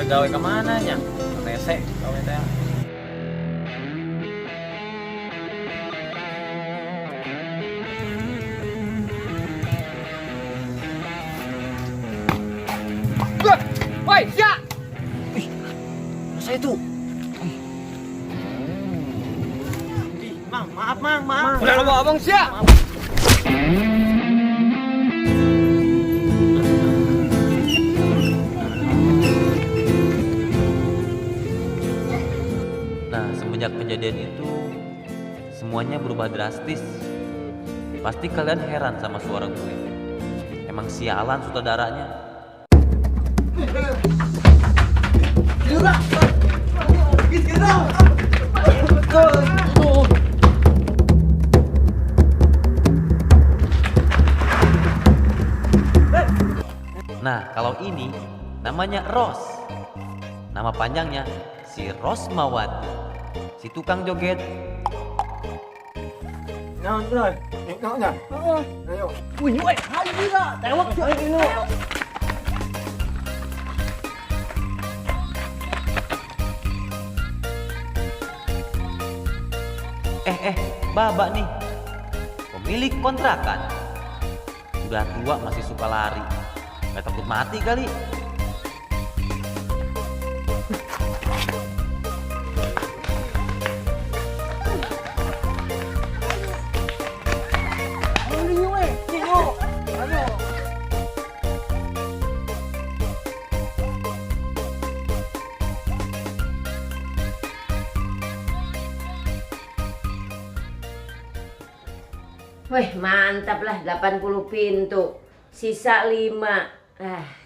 gawe kemana nya? Rese gawe teh. Woi, siap. Ih, saya itu. Mang, maaf, Mang, maaf. Udah lo abang siap. Nah, semenjak kejadian itu semuanya berubah drastis. Pasti kalian heran sama suara gue. Emang sialan sutradaranya. Nah, kalau ini namanya Ros. Nama panjangnya si Rosmawati, si tukang joget. Nah, rồi. Nó nhỉ? Ayo. Wih, weh, ayo juga. Tewak sih. Ayo. Babak nih, pemilik kontrakan. Udah tua masih suka lari. Gak takut mati kali. Wih, mantap lah 80 pintu. Sisa 5.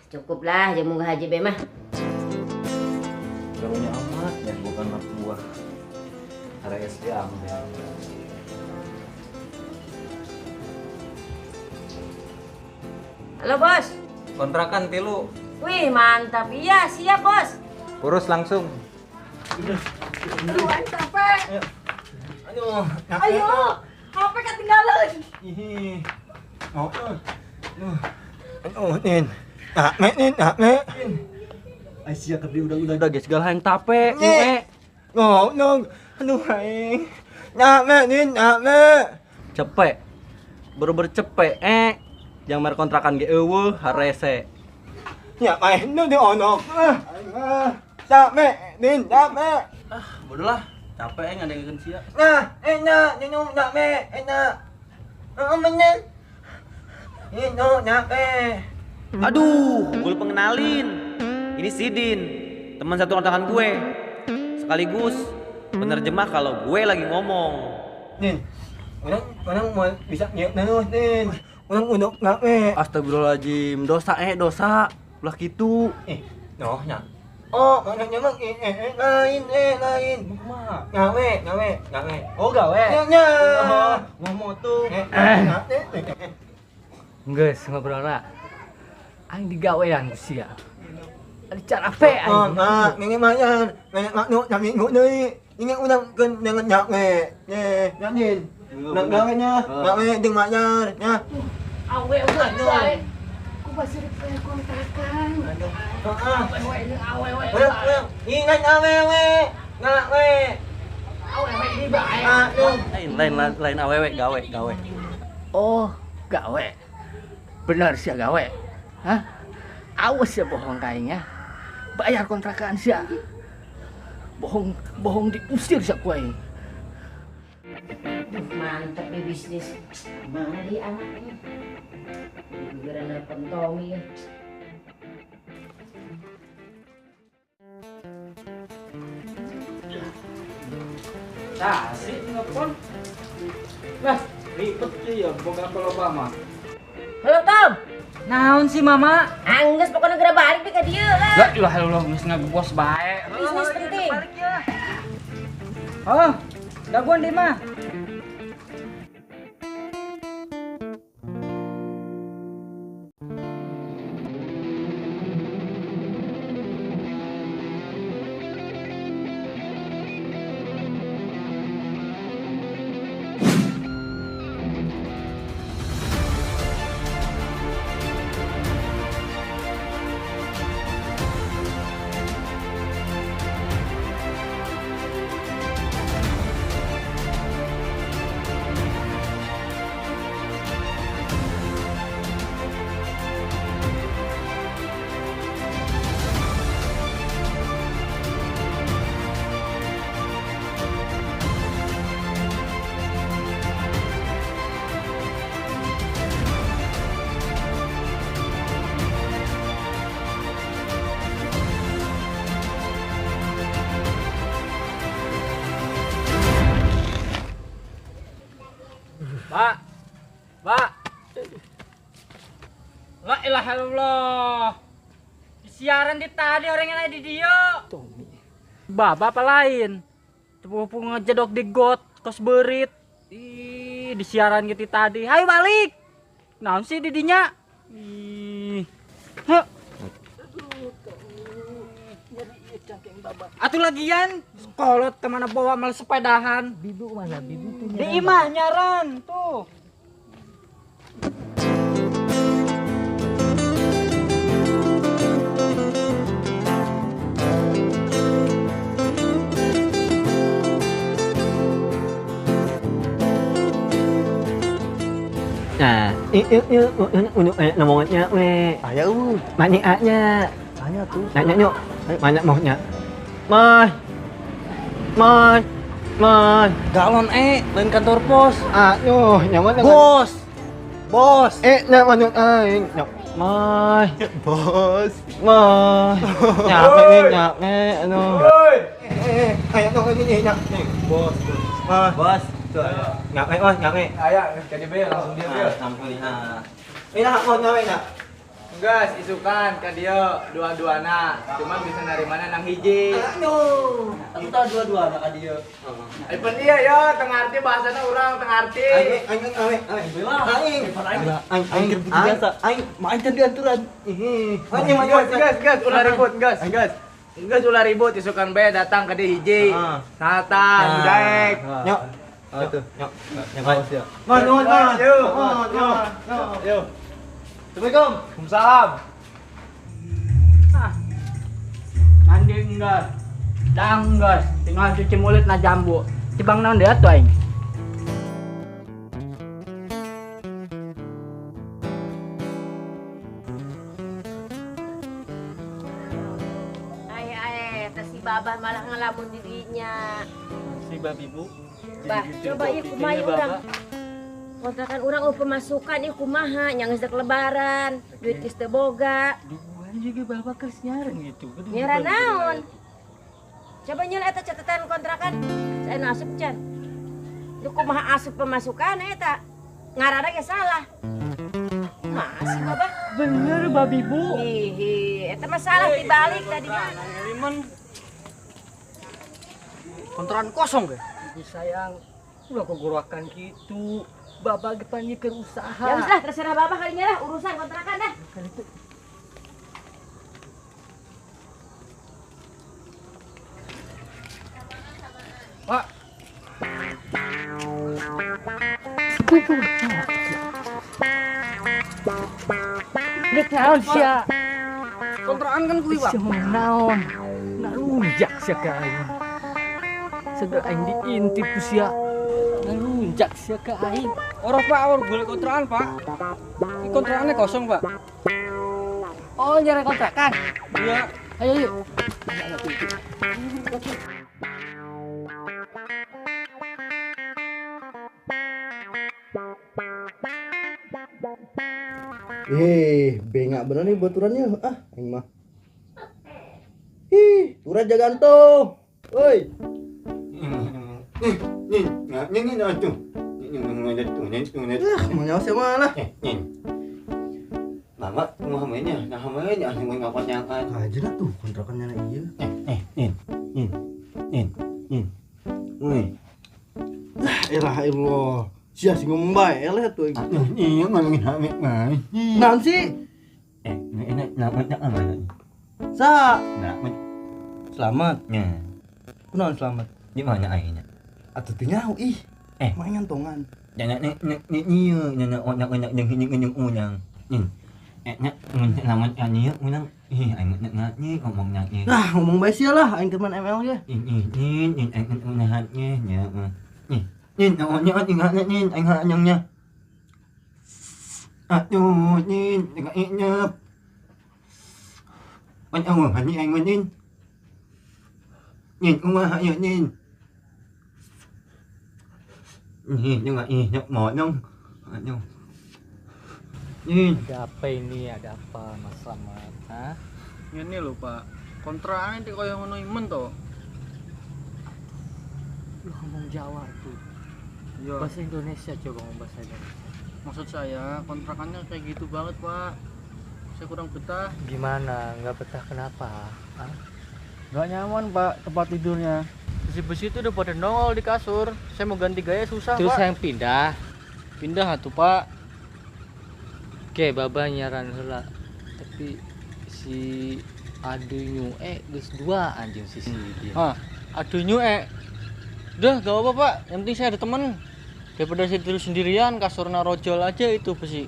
Cukup lah jamu haji be mah. Punya amat ya, bukan anak buah. Ada SD ambil. Halo, Bos. Kontrakan tilu. Wih, mantap. Iya, siap, Bos. Urus langsung. Aduh, capek. Aduh. Ayo. HP ketinggalan. Ih. Oh. Aduh, Nin. Nin. Aisyah kerdi udah guys, segala yang tape. Nong. Aduh, aing. Nin, Cepet. Baru cepet. Yang mer kontrakan ge eueuh harese. Ya, main nu di onok. Nin, Bodoh lah. Capek ngadengkeun sia. Nyong, Aduh, gue lupa ngenalin. Ini Sidin, teman satu kontrakan gue. Sekaligus penerjemah kalau gue lagi ngomong. Nin, orang mau bisa nyiap Nin. Orang unuk Astagfirullahaladzim, dosa. Ulah gitu. nya. Oh, orangnya mah lain. Ngawe. Oh, gawe. Nya. Ngomong tuh. Geus ngobrolna. Aing digawean sia. Ada cara pe aing. Ini mayan. Nenek maknu minggu deui. Ini urang keun dengan nyawe. Nin. Nak gawenya, gawe jeung mayar nya. Awe udah. Ku masih di kontrakan. Awe ini awe. Ingat awewe. Ngawe. Awe di bae. Lain awewe gawe. Oh, gawe. Benar sih gawe. Hah? Awas ya bohong kayaknya. Bayar kontrakan sih. Bohong diusir sih kuai. Mantap nih bisnis. Mana dia anaknya? Gara nelpon Tommy ya. Asik nelpon. Lah, ribet sih ya boga loba mah. Halo, Tom. Naon sih Mama? Angges pokoknya geura balik deh ka dieu lah. Lah ilah Allah geus ngagos bae. Bisnis penting. Oh, daguan di mah. La ilaha illallah. Siaran di tadi orang yang ada di dia. Tommy. Baba apa lain? Cepu ngejedok di got, kos berit. Ih, di siaran gitu tadi. Hayo balik. Naon sih didinya? Ih. Heh. Atuh lagian kolot kemana bawa malah sepedahan. Bibu mana? Bibu tuh Di imah nyaran tuh. Nah, yuk, untuk nomornya, Ayah Mana A-nya? Tanya tuh. Nanya yuk, mana maunya? Mas, mas, mas. Galon lain kantor pos. Aduh, nyaman. Bos. Bos. Nak manut aing. Mas, Bos. mas. Nyake, aduh. Ayo tunggu sini, nyak. Bos. Mas. Bos. Nyake, mas, nyake. Ayah, jadi bel langsung dia bel. Ini nak mau nyake nak. Gas, isukan ke dia dua-duana. Cuman bisa dari mana nang hiji. Aduh. Aku tahu dua-dua anak dia. Ipan iya ya, tengah arti bahasana urang tengah arti. Aing Main can diaturan. Gas, ulah ribut, gas. Gas ulah ribut, isukan be datang ke dia hiji. Satan, daek. Nyok. Tuh. Nyok. Mas, yuk. Assalamualaikum. Waalaikumsalam. Anding gas. Dang gas. Tinggal cuci mulut na jambu. Cibang naon dia tuh aing. Si Babah malah ngelamun dirinya. Si babi bu. Bah, coba ieu kumaha urang. Kontrakan urang pemasukan ieu kumaha nya geus dek lebaran, duit geus teu boga. Duaan juga bapak kes nyareng gitu. Nyara naon? Coba nyeun eta catatan kontrakan. Saya asup can. Lu kumaha asup pemasukan eta? Ngaranna ge salah. Masih Babah? Bener babi bu. Hihi, eta mah salah dibalik tadinya. Liman. Kontrakan kosong ge. Ibu sayang, udah kegurakan gitu. Bapak depannya ke usaha. Ya wis lah, terserah Babah kalinya lah urusan kontrakan dah. Kan itu. Pak, Dik naon sia? kontrakan kan kuwi, Pak. Sia naon? Nalunjak sia ka aing. Sedek aing diintip ku sia. Nalunjak sia ka aing. Orang Pak, orang boleh kontrakan, Pak. Ini kontrakannya kosong, Pak. Oh, nyari kontrakan. Iya. Ayo yuk. Bengak bener nih baturannya. Aing mah. Turun jaganto. Oi. Mau nyawa siapa lah? Mama, mau hamilnya, nah hamilnya, mau ngapain yang kan? Aja lah tuh kontrakannya na iya. Wih, Elah Allah. Sia sing ngomong bae eleh tuh. iya ngomongin hamil mah. Naon sih? Ini namanya apa? Sa. Namanya, Selamat. ya, Selamat. di mana aingnya? Atuh teu nyaho ih. Main ngantongan. Jangan Nah, ngomong bae sia lah aing teman ML ge. Aduh, nhìn, enggak nyep. Anh hả anh mà nhìn. Nhìn cũng ayo nhìn. Nhìn nhưng mà nhấp mỏi không? Aduh. Nhìn. Ada apa ini? Ada apa Mas Slamet? Hah? Ini lho, Pak. Kontrakannya di koyo ngono imen to. Lu ngomong Jawa tuh. Iya. Bahasa Indonesia coba ngomong bahasa Indonesia. Maksud saya kontrakannya kayak gitu banget, Pak. saya kurang betah. Gimana? Nggak betah kenapa? Nggak nyaman Pak tempat tidurnya. Besi-besi itu udah pada nongol di kasur. Saya mau ganti gaya susah Terus Pak. saya yang pindah. Pindah atuh Pak. Oke, baba nyaran heula. Tapi si aduh geus 2 anjing si dia. Hah, aduh udah gak apa Pak, yang penting saya ada temen. Daripada saya tidur sendirian, kasurnya rojol aja itu besi.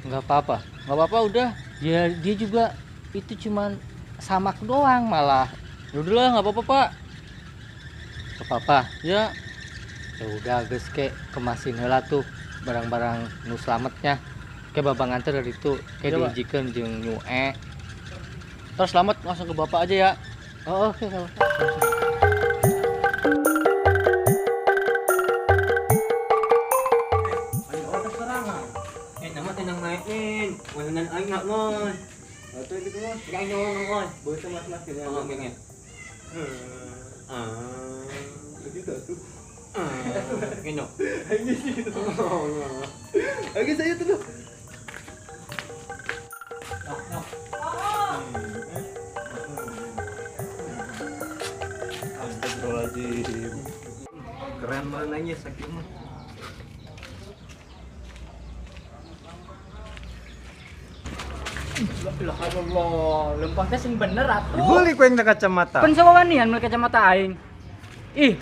Nggak apa-apa. Gak apa-apa udah. Ya dia juga itu cuman samak doang malah. Ya udahlah gak apa-apa Pak. Gak apa-apa. Ya, Ya udah geus ke kemasin heula tuh barang-barang nu slametnya. Ke baba nganter dari itu ke Iya, Pak. diijikeun jeung nyue. terus selamat langsung ke Bapak aja ya. Oh, oke kalau. Nama tenang mainin, wanan ay nak mon. Ito ito mo, kain nyo mon. Buto mas kaya. Oo, ganyan. Dito tu. Gino. Lagi saya tu. Astagfirullahaladzim. Keren banget nangis sakit mah. Allah, lempangnya sing bener atuh. Boleh kau yang kacamata. Pen sawanian mel kacamata aing. Ih,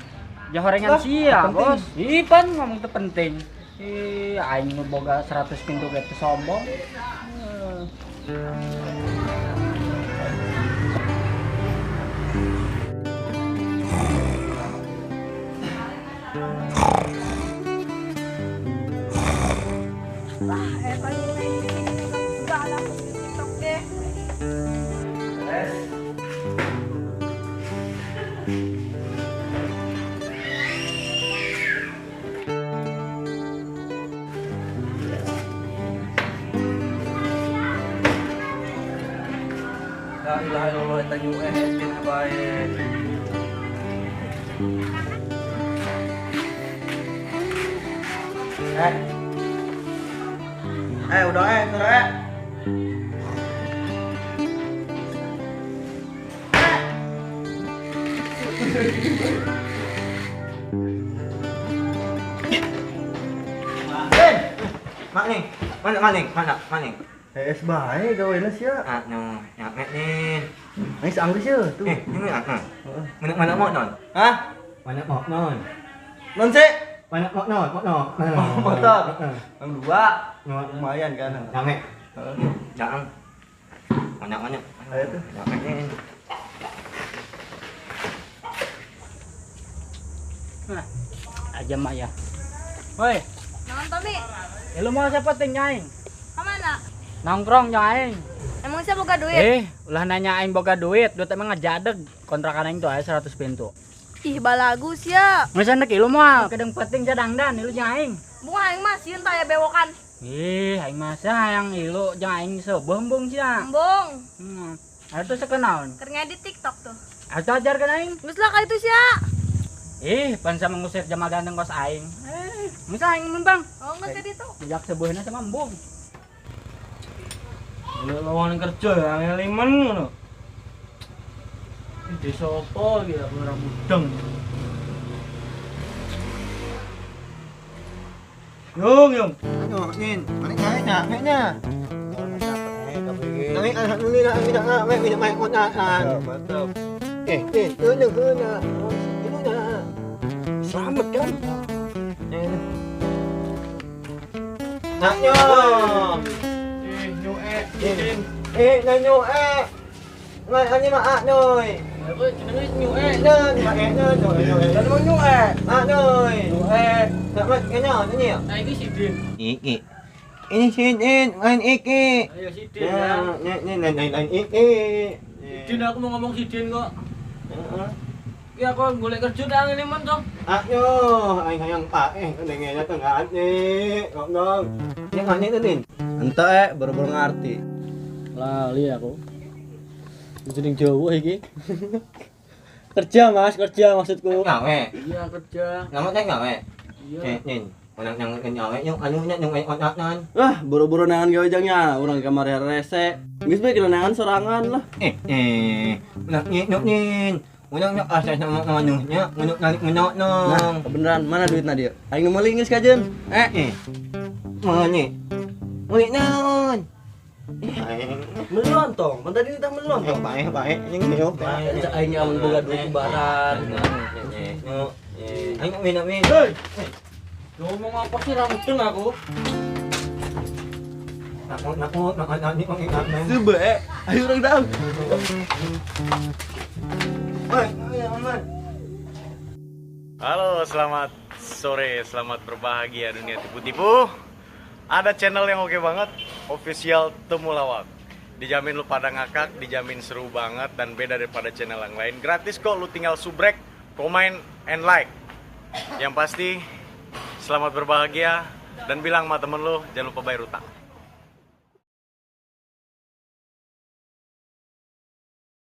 jahorengan sia, Bos. Ih, pan ngomong teu penting. Ih, aing nu boga 100 pintu ge teu sombong. La ilaha illallah eta nyue bin bae. Udah udah. Mak nih, mana nih? Es bae gawe lah sia. Anu, nyak nih. Nangis Inggris ya tuh. Ini mana mau non? Hah? Mana mau non? Non sih? Mana mau non? Motor. Yang 2. Lumayan kan. Nyame. Jangan. Mana. Ayo tuh. Nyame nih. Nah, aja mak ya. Woi, Naon Tommy? ya lu mau siapa ting nyaing? Kemana? Nongkrong nyaing. Emang saya buka duit? Ulah nanya aing boga duit emang ngejadeg kontrakan aing tuh aya 100 pintu. Ih, balagus ya. Misalnya ilu mah kadang penting cadangdan ilu jeung aing. Bunga aing mah sieun tah ya bewokan. Ih, aing mah sayang ilu jeung aing sebeumbung sia. Embong. Atuh sakenaon? Keur ngedit TikTok tuh. Atuh ajarkeun aing. Geus lah ka itu sia. Ih, pansa mengusir jama ganteng kos aing. Misal aing mun Bang. Oh, geus jadi tuh. Sejak sebuahna sama embung. Lawan kerja yang limen ngono. Di sopo iki orang mudeng. Yung. Ano, nin? Mana kaya na? Nami alhamdulillah ang minaka, may minamay ko na. Mantap. Nin, yun na. Yun na. Selamat kan? Naknyo! Nanyo Ano maa noy? Nun, noy. Dapat ganyan, ano niya? Iki si Din. Iki. Ini sidin, ngayon iki. Ayo si Din ya. Iki. Din aku mau ngomong si Din kok. Ya aku golek kerja dah limen toh. Ayo, ay ngayang pae, kanengnya na tengah ni. Ngomong. Yang ngani itu din. Ente baru-baru ngerti. Lali aku. Jeneng Jawa iki. Kerja Mas, kerja maksudku. Ngawe. Iya kerja. Ngawe teh ngawe. Iya. Nin. Orang yang nyawe yung anunya yung onanan. Ah, boro-boro nangan gawe jangnya, urang kamar rese. Geus bae kena nangan sorangan lah. Unak nin. Unang nakasas na mga anunya, unok nanik menok Nah, nong. kebeneran mana duitna dia? Aing nu meuli geus kajen. Mga ni. Uli naon. Melon tong, pan tadi kita melon tong. Bae, yung niyok. Aing amun boga duit kubaran. Ay, amin. Ngomong apa sih ramutkeun aku? Naku, nakani ang ingat na. Sebe, ayo urang daun. Ay, aman. Halo, selamat sore, selamat berbahagia dunia tipu-tipu. Ada channel yang oke banget, official Temulawak. Dijamin lu pada ngakak, dijamin seru banget dan beda daripada channel yang lain. Gratis kok, lu tinggal subrek, comment, and like. Yang pasti, selamat berbahagia dan bilang sama temen lu jangan lupa bayar utang.